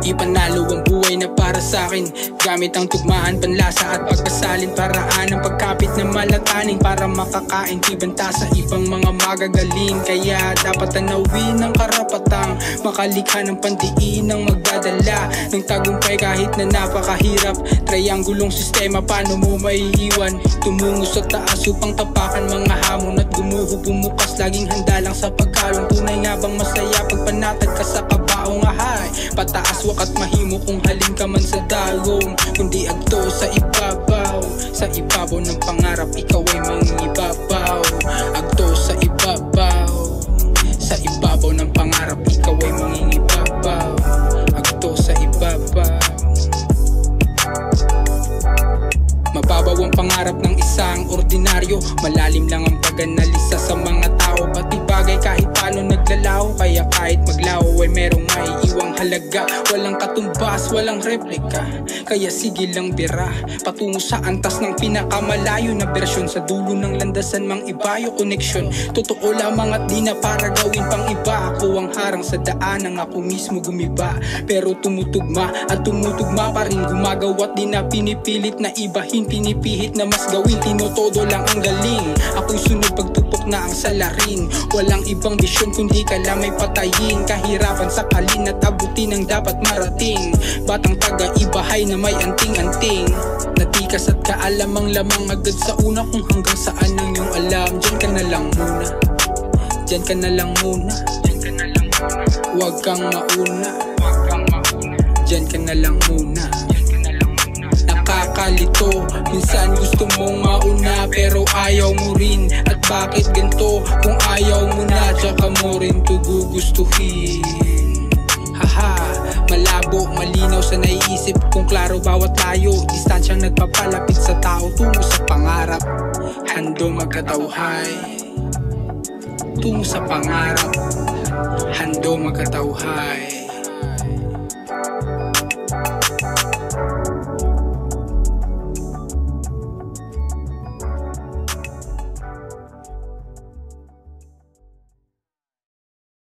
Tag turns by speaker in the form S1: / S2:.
S1: Di panalo ang buhay na para sa'kin, gamit ang tugmaan, panlasa at pagkasalin. Paraan ang pagkapit na malataning para makakain, di banta sa ibang mga magagaling. Kaya dapat tanawin ang karapatang makalikha ng pandiin ng magdadala ng tagumpay kahit na napakahirap. Triangulong sistema, paano mo maiiwan? Tumungo sa taas upang tapakan mga hamon at gumuho bumukas, laging handa lang sa pagkalong. Tunay nga bang masaya pag panatag ka sa kabaong ahay? Pataas wakat mahimo kung halin ka man sa dagong, kundi agto sa ibabaw. Sa ibabaw ng pangarap ikaw ay mangingibabaw. Agto sa ibabaw. Sa ibabaw ng pangarap ikaw ay mangingibabaw. Agto sa ibabaw. Mababaw ang pangarap ng isang ordinaryo, malalim lang ang pag-analisa sa mga tao. Pati bagay kahit paano naglalaho, kaya kahit maglaho ay merong maiiwang halaga. Walang katumbas, walang replika, kaya sige lang bira patungo sa antas ng pinakamalayo na bersyon. Sa dulo ng landasan mang ibayo koneksyon, totoo lamang at di na para gawin pang iba. Ako ang harang sa daan, ang ako mismo gumiba, pero tumutugma at tumutugma pa rin. Gumagawa't di na pinipilit na ibahin, pinipihit na mas gawin. Tinotodo lang ang galing, ako'y sunod pagtupok na ang salarin. Walang ibang bisyon kundi kalamay patayin, kahirapan sakalin at abutin ang dapat marating. Batang taga-ibahay na may anting-anting, natikas at kaalamang lamang agad sa una kung hanggang saan ang iyong alam. Diyan ka na lang muna, diyan ka na lang muna, diyan ka na lang muna. Huwag kang mauna, huwag kang mauna, diyan ka na lang muna. Nakakalito, minsan gusto mong mauna pero ayaw mo rin. At bakit ganito kung ayaw mo na, tsaka mo rin to gugustuhin? Haha, malabo, malinaw sa naiisip kung klaro bawat layo. Distansyang nagpapalapit sa tao tungo sa pangarap. Handong magkatauhay tungo sa pangarap. Handong magkatauhay.